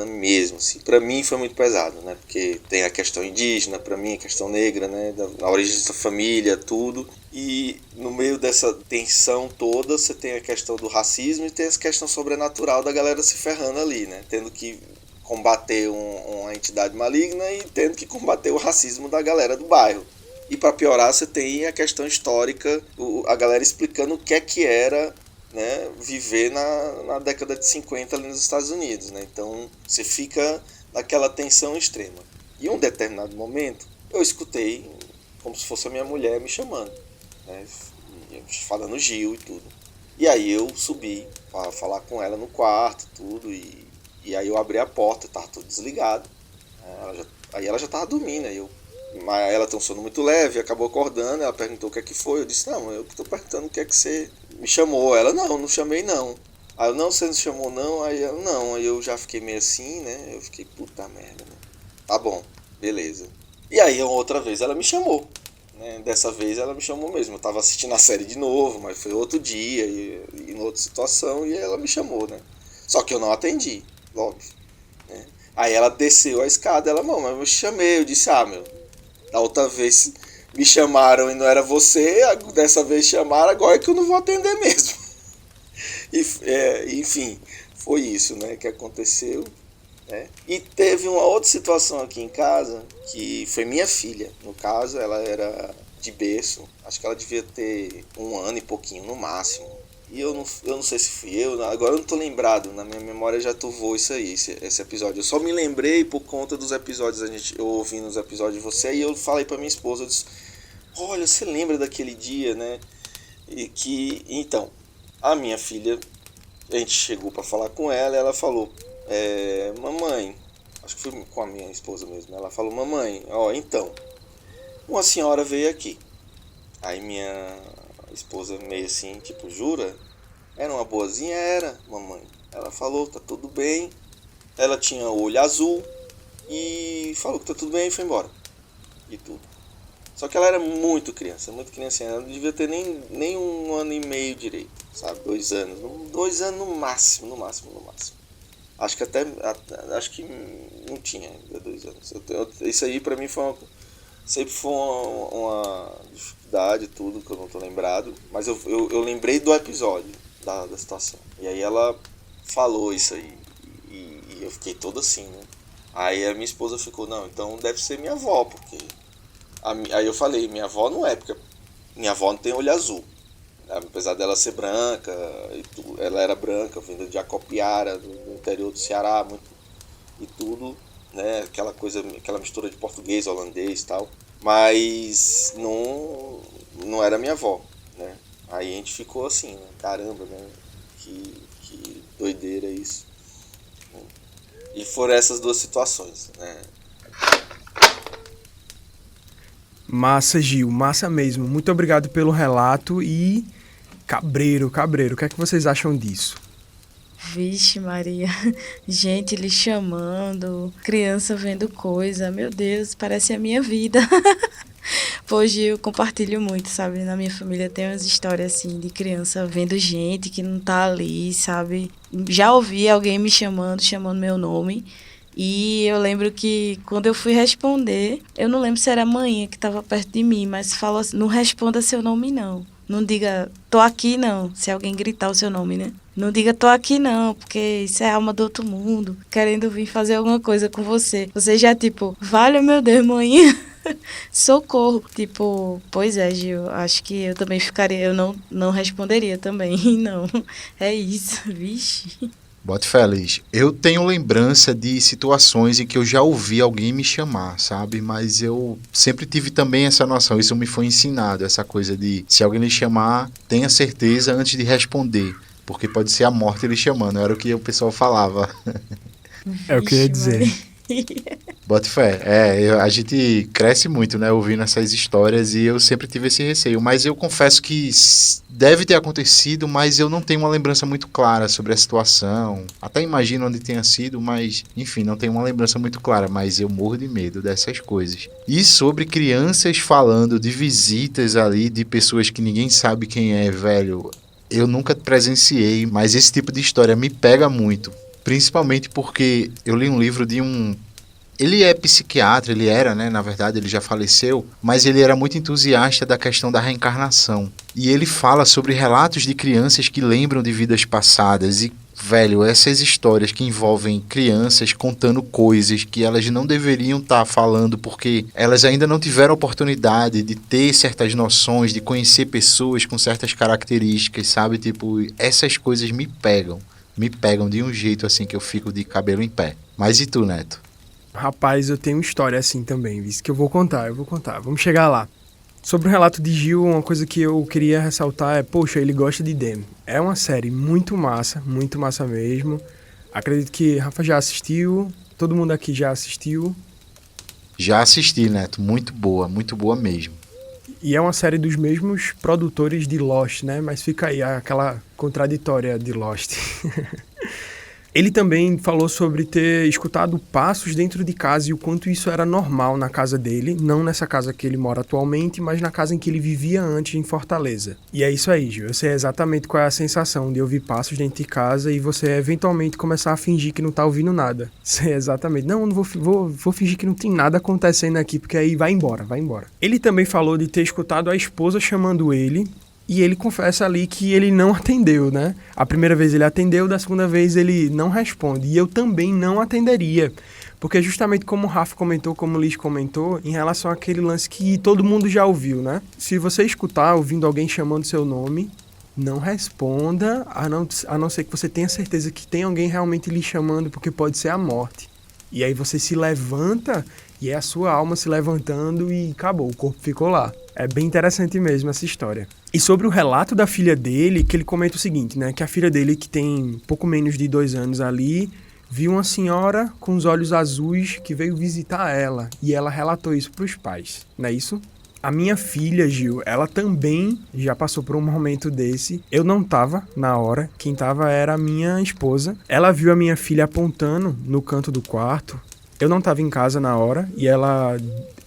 mesmo, assim. Pra mim foi muito pesado, né, porque tem a questão indígena, pra mim a questão negra, né, da origem dessa família, tudo, e no meio dessa tensão toda você tem a questão do racismo e tem a questão sobrenatural da galera se ferrando ali, né, tendo que combater uma entidade maligna e tendo que combater o racismo da galera do bairro. E para piorar, você tem a questão histórica, a galera explicando o que era, né, viver na década de 50 ali nos Estados Unidos, né? Então você fica naquela tensão extrema. E em um determinado momento, eu escutei como se fosse a minha mulher me chamando, né, falando Gil e tudo. E aí eu subi para falar com ela no quarto, tudo, e aí eu abri a porta, estava tudo desligado. Aí ela já estava dormindo, aí eu Mas ela tem um sono muito leve, acabou acordando, ela perguntou o que é que foi. Eu disse, não, eu que tô perguntando o que é que você me chamou. Ela, não chamei não. Aí eu, não, você não chamou não? Aí ela, não. Aí eu já fiquei meio assim, né? Eu fiquei, puta merda, né? Tá bom, beleza. E aí outra vez ela me chamou, né? Dessa vez ela me chamou mesmo. Eu tava assistindo a série de novo, mas foi outro dia e em outra situação, e ela me chamou, né? Só que eu não atendi, óbvio, né? Aí ela desceu a escada, ela, não, mas eu chamei, eu disse, meu, da outra vez me chamaram e não era você, dessa vez chamaram, agora é que eu não vou atender mesmo. E, enfim, foi isso, né, que aconteceu, né? E teve uma outra situação aqui em casa, que foi minha filha, no caso, ela era de berço, acho que ela devia ter 1 ano e pouquinho no máximo. E eu não sei se fui eu, agora eu não tô lembrado, na minha memória já turvou isso aí, esse episódio. Eu só me lembrei por conta dos episódios, eu ouvindo os episódios de você, e eu falei pra minha esposa, eu disse, olha, você lembra daquele dia, né? E que, então, a minha filha, a gente chegou pra falar com ela, e ela falou, mamãe, acho que foi com a minha esposa mesmo, ela falou, mamãe, então, uma senhora veio aqui. Aí minha esposa meio assim, tipo, jura? Era uma boazinha? Era, mamãe. Ela falou, tá tudo bem. Ela tinha o olho azul e falou que tá tudo bem e foi embora. E tudo. Só que ela era muito criancinha. Ela não devia ter nem 1 ano e meio direito, sabe? 2 anos. 2 anos no máximo. Acho que não tinha ainda 2 anos. Isso aí pra mim sempre foi uma dificuldade e tudo, que eu não tô lembrado. Mas eu lembrei do episódio, da situação. E aí ela falou isso aí. E eu fiquei todo assim, né? Aí a minha esposa ficou, não, então deve ser minha avó, porque... Aí eu falei, minha avó não é, porque minha avó não tem olho azul. Apesar dela ser branca, ela era branca, vinda de Acopiara, do interior do Ceará, e tudo, né? Aquela mistura de português, holandês e tal. Mas não era minha avó, né? Aí a gente ficou assim, né? Caramba, né? Que doideira isso. E foram essas 2 situações, né? Massa, Gil, massa mesmo. Muito obrigado pelo relato e cabreiro. O que é que vocês acham disso? Vixe, Maria. Gente lhe chamando, criança vendo coisa. Meu Deus, parece a minha vida. Hoje eu compartilho muito, sabe? Na minha família tem umas histórias assim de criança vendo gente que não tá ali, sabe? Já ouvi alguém me chamando meu nome. E eu lembro que quando eu fui responder, eu não lembro se era a mãe que estava perto de mim, mas falou assim, não responda seu nome não. Não diga, tô aqui não, se alguém gritar o seu nome, né? Não diga, tô aqui não, porque isso é alma do outro mundo, querendo vir fazer alguma coisa com você. Você já tipo, vale meu Deus, mãe, socorro. Tipo, pois é, Gil, acho que eu também ficaria, eu não responderia também, não. É isso, vixe. Bote fé, Liz. Eu tenho lembrança de situações em que eu já ouvi alguém me chamar, sabe? Mas eu sempre tive também essa noção, isso me foi ensinado, essa coisa de se alguém lhe chamar, tenha certeza antes de responder, porque pode ser a morte lhe chamando, era o que o pessoal falava. É o que eu ia dizer. Bote fé. A gente cresce muito, né, ouvindo essas histórias e eu sempre tive esse receio, mas eu confesso que deve ter acontecido, mas eu não tenho uma lembrança muito clara sobre a situação. Até imagino onde tenha sido, mas, enfim, não tenho uma lembrança muito clara, mas eu morro de medo dessas coisas. E sobre crianças falando de visitas ali, de pessoas que ninguém sabe quem é, velho, eu nunca presenciei, mas esse tipo de história me pega muito. Principalmente porque eu li um livro de um... Ele é psiquiatra, ele era, né? Na verdade, ele já faleceu, mas ele era muito entusiasta da questão da reencarnação. E ele fala sobre relatos de crianças que lembram de vidas passadas e, velho, essas histórias que envolvem crianças contando coisas que elas não deveriam estar falando porque elas ainda não tiveram oportunidade de ter certas noções, de conhecer pessoas com certas características, sabe? Tipo, essas coisas me pegam de um jeito assim que eu fico de cabelo em pé. Mas e tu, Neto? Rapaz, eu tenho uma história assim também, visto que eu vou contar. Vamos chegar lá. Sobre o relato de Gil, uma coisa que eu queria ressaltar é, poxa, ele gosta de Dem. É uma série muito massa mesmo. Acredito que Rafa já assistiu, todo mundo aqui já assistiu. Já assisti, Neto. Muito boa mesmo. E é uma série dos mesmos produtores de Lost, né? Mas fica aí aquela contraditória de Lost. Ele também falou sobre ter escutado passos dentro de casa e o quanto isso era normal na casa dele, não nessa casa que ele mora atualmente, mas na casa em que ele vivia antes, em Fortaleza. E é isso aí, Gil. Eu sei exatamente qual é a sensação de ouvir passos dentro de casa e você eventualmente começar a fingir que não tá ouvindo nada. Sei exatamente. Não vou fingir que não tem nada acontecendo aqui, porque aí vai embora. Ele também falou de ter escutado a esposa chamando ele. E ele confessa ali que ele não atendeu, né? A primeira vez ele atendeu, da segunda vez ele não responde. E eu também não atenderia. Porque justamente como o Rafa comentou, como o Liz comentou, em relação àquele lance que todo mundo já ouviu, né? Se você escutar ouvindo alguém chamando seu nome, não responda, a não ser que você tenha certeza que tem alguém realmente lhe chamando, porque pode ser a morte. E aí você se levanta e é a sua alma se levantando e acabou, o corpo ficou lá. É bem interessante mesmo essa história. E sobre o relato da filha dele, que ele comenta o seguinte, né? Que a filha dele, que tem pouco menos de 2 anos ali, viu uma senhora com os olhos azuis que veio visitar ela. E ela relatou isso para os pais, não é isso? A minha filha, Gil, ela também já passou por um momento desse. Eu não tava na hora, quem tava era a minha esposa. Ela viu a minha filha apontando no canto do quarto. Eu não tava em casa na hora e ela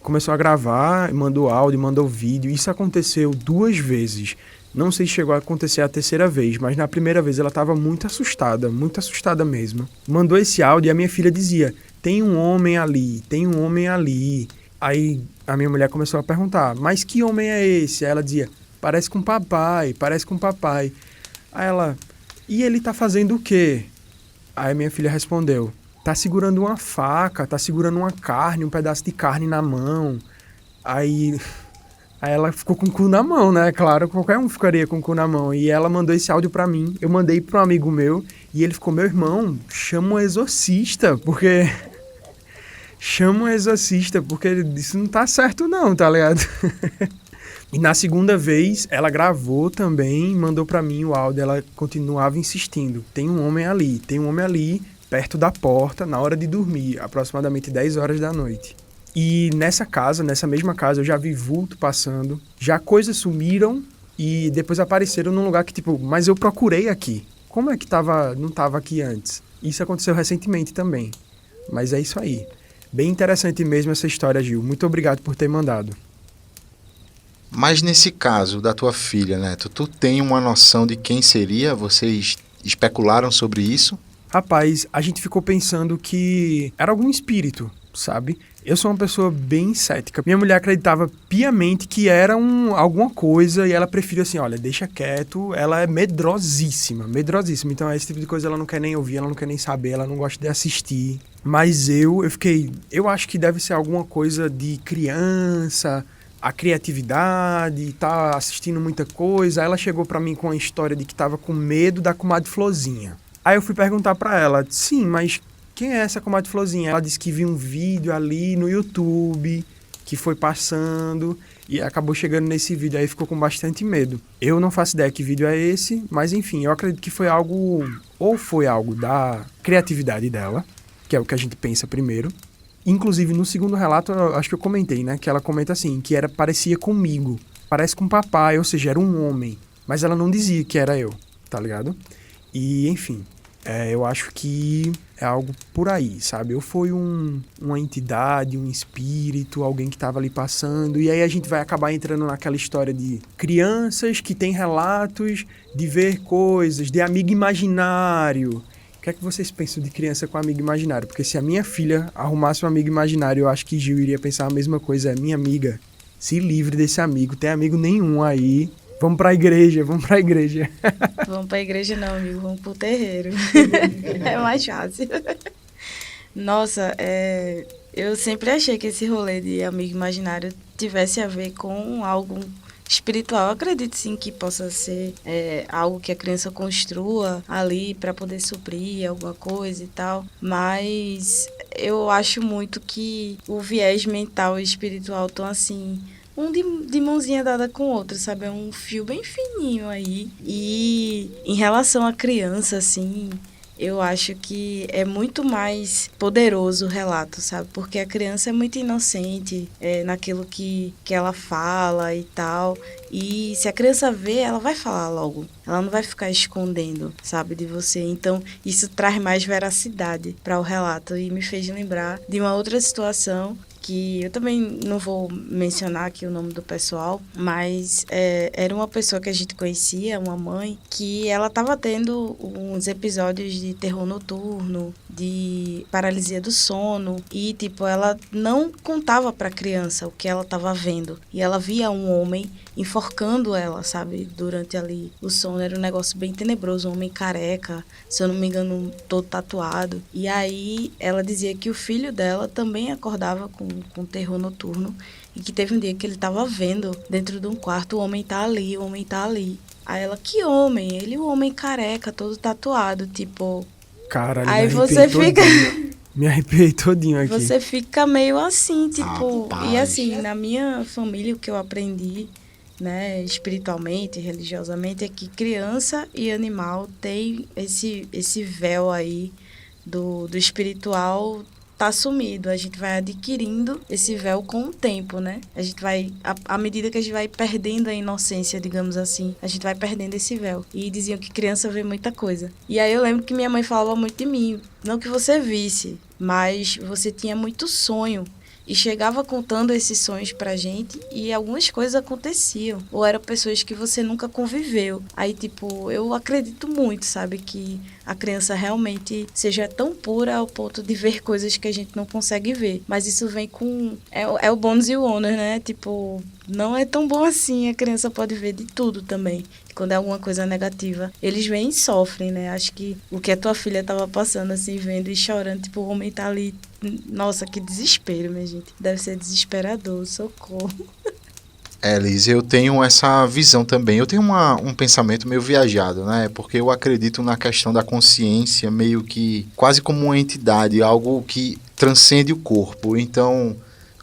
começou a gravar, mandou áudio, mandou vídeo. Isso aconteceu 2 vezes. Não sei se chegou a acontecer a terceira vez, mas na primeira vez ela estava muito assustada mesmo. Mandou esse áudio e a minha filha dizia, tem um homem ali. Aí a minha mulher começou a perguntar, mas que homem é esse? Aí ela dizia, parece com papai. Aí ela, e ele tá fazendo o quê? Aí a minha filha respondeu, tá segurando uma faca, tá segurando uma carne, um pedaço de carne na mão. Aí ela ficou com o cu na mão, né? Claro, qualquer um ficaria com o cu na mão. E ela mandou esse áudio pra mim, eu mandei pra um amigo meu, e ele ficou, meu irmão, chama um exorcista, porque isso não tá certo não, tá ligado? E na segunda vez, ela gravou também, mandou pra mim o áudio, ela continuava insistindo, tem um homem ali, perto da porta, na hora de dormir, aproximadamente 10 horas da noite. E nessa mesma casa, eu já vi vulto passando, já coisas sumiram e depois apareceram num lugar que, tipo, mas eu procurei aqui. Como é que não tava aqui antes? Isso aconteceu recentemente também. Mas é isso aí. Bem interessante mesmo essa história, Gil. Muito obrigado por ter mandado. Mas nesse caso da tua filha, Neto, tu tem uma noção de quem seria? Vocês especularam sobre isso? Rapaz, a gente ficou pensando que era algum espírito, sabe? Eu sou uma pessoa bem cética. Minha mulher acreditava piamente que era alguma coisa e ela preferiu assim, olha, deixa quieto. Ela é medrosíssima. Então esse tipo de coisa ela não quer nem ouvir, ela não quer nem saber, ela não gosta de assistir. Mas eu acho que deve ser alguma coisa de criança, a criatividade, tá assistindo muita coisa. Aí ela chegou pra mim com a história de que tava com medo da comadre Florzinha. Aí eu fui perguntar pra ela, sim, mas quem é essa comadre Florzinha? Ela disse que viu um vídeo ali no YouTube, que foi passando e acabou chegando nesse vídeo, aí ficou com bastante medo. Eu não faço ideia que vídeo é esse, mas enfim, eu acredito que foi algo da criatividade dela, que é o que a gente pensa primeiro. Inclusive, no segundo relato, eu acho que eu comentei, né, que ela comenta assim, que parecia comigo, parece com papai, ou seja, era um homem, mas ela não dizia que era eu, tá ligado? E, enfim, eu acho que é algo por aí, sabe? Ou foi uma entidade, um espírito, alguém que estava ali passando. E aí a gente vai acabar entrando naquela história de crianças que têm relatos de ver coisas, de amigo imaginário. O que é que vocês pensam de criança com amigo imaginário? Porque se a minha filha arrumasse um amigo imaginário, eu acho que Gil iria pensar a mesma coisa. Minha amiga, se livre desse amigo. Tem amigo nenhum aí. Vamos pra igreja. Vamos pra igreja não, amigo. Vamos pro terreiro. É mais fácil. Nossa, eu sempre achei que esse rolê de amigo imaginário tivesse a ver com algo espiritual. Eu acredito sim que possa ser algo que a criança construa ali para poder suprir alguma coisa e tal. Mas eu acho muito que o viés mental e espiritual estão assim, um de mãozinha dada com o outro, sabe? É um fio bem fininho aí. E em relação à criança, assim, eu acho que é muito mais poderoso o relato, sabe? Porque a criança é muito inocente naquilo que ela fala e tal. E se a criança vê, ela vai falar logo. Ela não vai ficar escondendo, sabe, de você. Então, isso traz mais veracidade para o relato e me fez lembrar de uma outra situação que eu também não vou mencionar aqui o nome do pessoal, mas era uma pessoa que a gente conhecia, uma mãe, que ela estava tendo uns episódios de terror noturno, de paralisia do sono, e tipo, ela não contava para a criança o que ela estava vendo, e ela via um homem enforcando ela, sabe, durante ali o sono. Era um negócio bem tenebroso, um homem careca, se eu não me engano, todo tatuado. E aí ela dizia que o filho dela também acordava com terror noturno e que teve um dia que ele estava vendo dentro de um quarto, o homem tá ali, o homem tá ali. Aí ela, que homem? Ele, o homem careca, todo tatuado, tipo... Caralho, aí você fica... Me arrepiei todinho aqui. Você fica meio assim, tipo... Rapaz. E assim, na minha família, o que eu aprendi, né, espiritualmente, religiosamente, é que criança e animal tem esse véu aí do espiritual tá sumido. A gente vai adquirindo esse véu com o tempo, né? A gente vai, à medida que a gente vai perdendo a inocência, digamos assim, a gente vai perdendo esse véu. E diziam que criança vê muita coisa. E aí eu lembro que minha mãe falava muito de mim. Não que você visse, mas você tinha muito sonho. E chegava contando esses sonhos pra gente e algumas coisas aconteciam. Ou eram pessoas que você nunca conviveu. Aí, tipo, eu acredito muito, sabe? Que a criança realmente seja tão pura ao ponto de ver coisas que a gente não consegue ver. Mas isso vem com... É o bônus e o ônus, né? Tipo, não é tão bom assim. A criança pode ver de tudo também. Quando é alguma coisa negativa, eles vêm e sofrem, né? Acho que o que a tua filha tava passando, assim, vendo e chorando, tipo, o homem tá ali. Nossa, que desespero, minha gente. Deve ser desesperador, socorro. Liz, eu tenho essa visão também. Eu tenho um pensamento meio viajado, né? Porque eu acredito na questão da consciência meio que quase como uma entidade, algo que transcende o corpo. Então,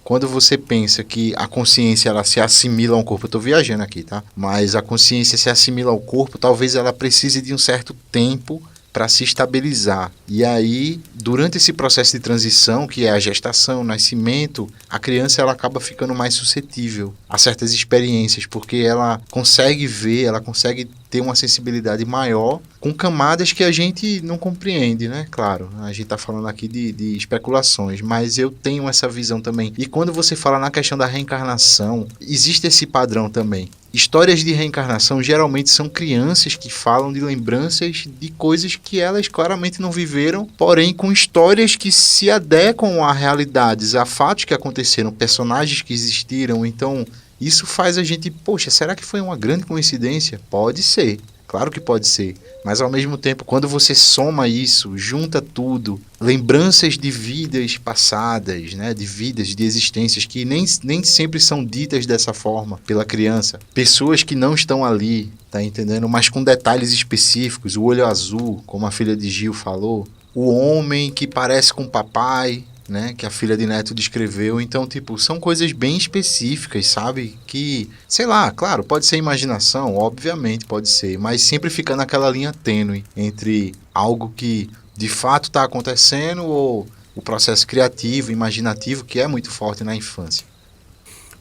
quando você pensa que a consciência ela se assimila ao corpo, eu estou viajando aqui, tá? Mas a consciência se assimila ao corpo, talvez ela precise de um certo tempo para se estabilizar. E aí, durante esse processo de transição, que é a gestação, o nascimento, a criança ela acaba ficando mais suscetível a certas experiências, porque ela consegue ver, ela consegue ter uma sensibilidade maior com camadas que a gente não compreende, né? Claro, a gente está falando aqui de especulações, mas eu tenho essa visão também. E quando você fala na questão da reencarnação, existe esse padrão também. Histórias de reencarnação geralmente são crianças que falam de lembranças de coisas que elas claramente não viveram, porém com histórias que se adequam a realidades, a fatos que aconteceram, personagens que existiram. Então, isso faz a gente, poxa, será que foi uma grande coincidência? Pode ser. Claro que pode ser, mas ao mesmo tempo, quando você soma isso, junta tudo, lembranças de vidas passadas, né, de vidas, de existências que nem sempre são ditas dessa forma pela criança, pessoas que não estão ali, tá entendendo? Mas com detalhes específicos, o olho azul, como a filha de Gil falou, o homem que parece com o papai, né, que a filha de Neto descreveu. Então, tipo, são coisas bem específicas, sabe? Que, sei lá, claro, pode ser imaginação, obviamente pode ser, mas sempre fica naquela linha tênue entre algo que de fato está acontecendo ou o processo criativo, imaginativo, que é muito forte na infância.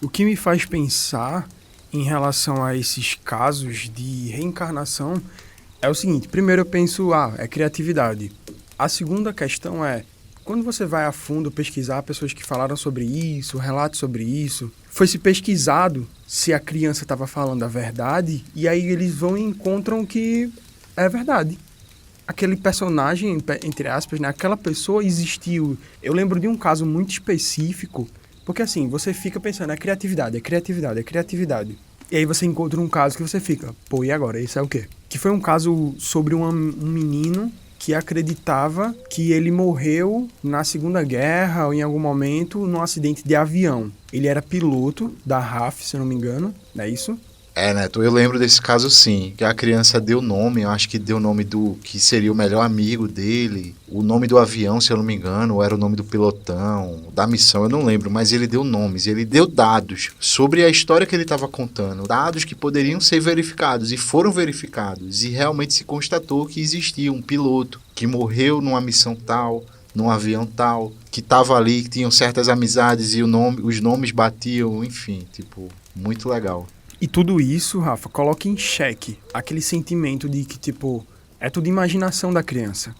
O que me faz pensar em relação a esses casos de reencarnação é o seguinte: primeiro eu penso, é criatividade. A segunda questão é, quando você vai a fundo pesquisar pessoas que falaram sobre isso, relatos sobre isso, foi se pesquisado se a criança estava falando a verdade, e aí eles vão e encontram que é verdade. Aquele personagem, entre aspas, né, aquela pessoa existiu. Eu lembro de um caso muito específico, porque assim, você fica pensando, é criatividade. E aí você encontra um caso que você fica, pô, e agora? Isso é o quê? Que foi um caso sobre um menino que acreditava que ele morreu na Segunda Guerra ou em algum momento num acidente de avião. Ele era piloto da RAF, se eu não me engano, não é isso? Neto, eu lembro desse caso sim, que a criança deu nome, eu acho que deu o nome do que seria o melhor amigo dele, o nome do avião, se eu não me engano, ou era o nome do pilotão, da missão, eu não lembro, mas ele deu nomes, ele deu dados sobre a história que ele estava contando, dados que poderiam ser verificados e foram verificados, e realmente se constatou que existia um piloto que morreu numa missão tal, num avião tal, que estava ali, que tinham certas amizades e os nomes batiam, enfim, tipo, muito legal. E tudo isso, Rafa, coloca em xeque aquele sentimento de que, tipo, é tudo imaginação da criança.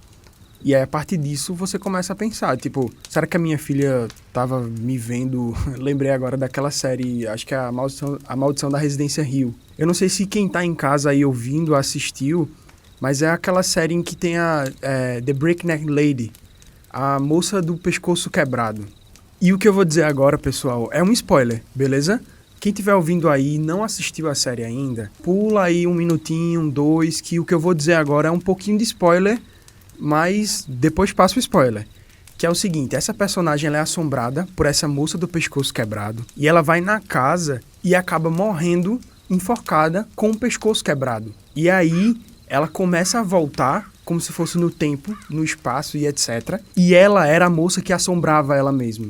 E aí, a partir disso, você começa a pensar, tipo, será que a minha filha tava me vendo? Lembrei agora daquela série, acho que é a Maldição da Residência Hill. Eu não sei se quem tá em casa aí ouvindo assistiu, mas é aquela série em que tem a The Breakneck Lady, a moça do pescoço quebrado. E o que eu vou dizer agora, pessoal, é um spoiler, beleza? Quem estiver ouvindo aí e não assistiu a série ainda, pula aí 1 minutinho, 2, que o que eu vou dizer agora é um pouquinho de spoiler, mas depois passa o spoiler. Que é o seguinte, essa personagem ela é assombrada por essa moça do pescoço quebrado, e ela vai na casa e acaba morrendo enforcada com o pescoço quebrado. E aí ela começa a voltar como se fosse no tempo, no espaço e etc. E ela era a moça que assombrava ela mesma.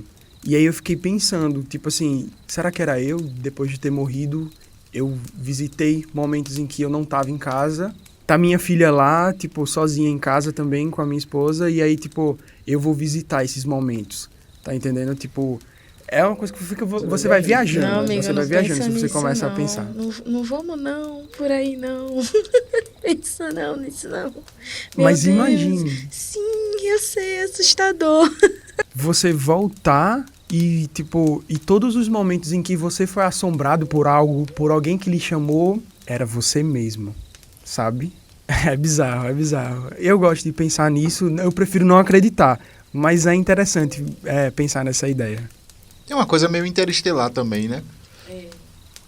E aí eu fiquei pensando, tipo assim, será que era eu? Depois de ter morrido, eu visitei momentos em que eu não tava em casa. Tá minha filha lá, tipo, sozinha em casa também com a minha esposa. E aí, tipo, eu vou visitar esses momentos. Tá entendendo? Tipo, é uma coisa que você vai viajando. Não, amiga, você vai viajando se você começa a pensar. Não vamos não, por aí não. Pensa não, nisso não. Mas Deus. imagine. Sim, eu sei, é assustador. Você voltar e, tipo, e todos os momentos em que você foi assombrado por algo, por alguém que lhe chamou, era você mesmo, sabe? É bizarro, é bizarro. Eu gosto de pensar nisso, eu prefiro não acreditar, mas é interessante pensar nessa ideia. Tem uma coisa meio interestelar também, né?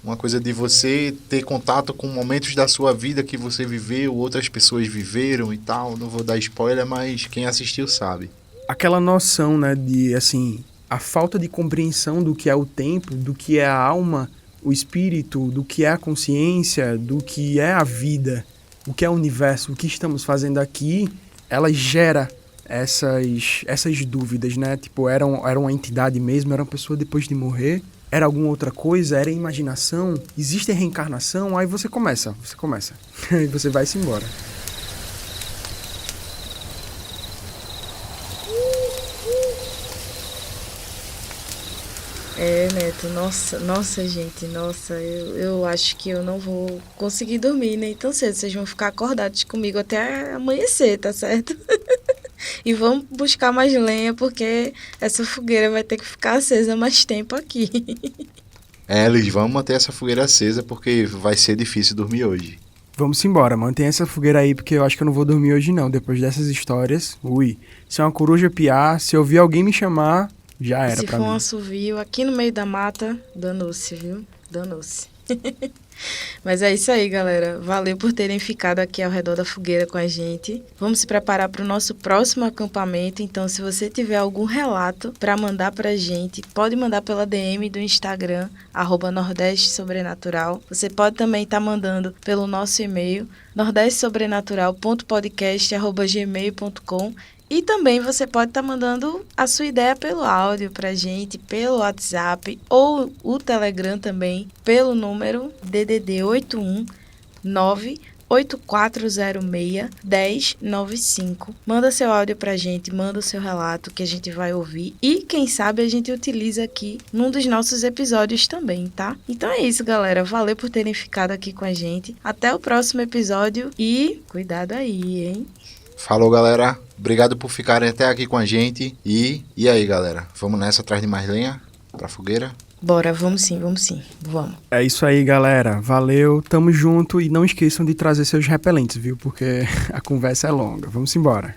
Uma coisa de você ter contato com momentos da sua vida que você viveu, outras pessoas viveram e tal. Não vou dar spoiler, mas quem assistiu sabe. Aquela noção, né, de, assim, a falta de compreensão do que é o tempo, do que é a alma, o espírito, do que é a consciência, do que é a vida, o que é o universo, o que estamos fazendo aqui, ela gera essas dúvidas, né? Tipo, era uma entidade mesmo, era uma pessoa depois de morrer, era alguma outra coisa, era imaginação, existe a reencarnação, aí você começa, e você vai-se embora. Neto, nossa, gente, eu acho que eu não vou conseguir dormir nem tão cedo, vocês vão ficar acordados comigo até amanhecer, tá certo? E vamos buscar mais lenha, porque essa fogueira vai ter que ficar acesa mais tempo aqui. Liz, vamos manter essa fogueira acesa, porque vai ser difícil dormir hoje. Vamos embora, mantenha essa fogueira aí, porque eu acho que eu não vou dormir hoje não, depois dessas histórias. Se é uma coruja piar, se eu ouvir alguém me chamar, já era pra mim. Se for um assovio aqui no meio da mata, danou-se, viu? Danou-se. Mas é isso aí, galera. Valeu por terem ficado aqui ao redor da fogueira com a gente. Vamos se preparar para o nosso próximo acampamento. Então, se você tiver algum relato para mandar pra gente, pode mandar pela DM do Instagram, @nordestesobrenatural. Você pode também estar mandando pelo nosso e-mail, nordestesobrenatural.podcast@gmail.com. E também você pode estar mandando a sua ideia pelo áudio pra gente, pelo WhatsApp ou o Telegram também, pelo número DDD 81 98406 1095. Manda seu áudio pra gente, manda o seu relato que a gente vai ouvir e quem sabe a gente utiliza aqui num dos nossos episódios também, tá? Então é isso, galera. Valeu por terem ficado aqui com a gente. Até o próximo episódio e cuidado aí, hein? Falou, galera. Obrigado por ficarem até aqui com a gente. E aí, galera? Vamos nessa atrás de mais lenha pra fogueira? Bora, vamos sim, vamos. É isso aí, galera. Valeu, tamo junto. E não esqueçam de trazer seus repelentes, viu? Porque a conversa é longa. Vamos embora.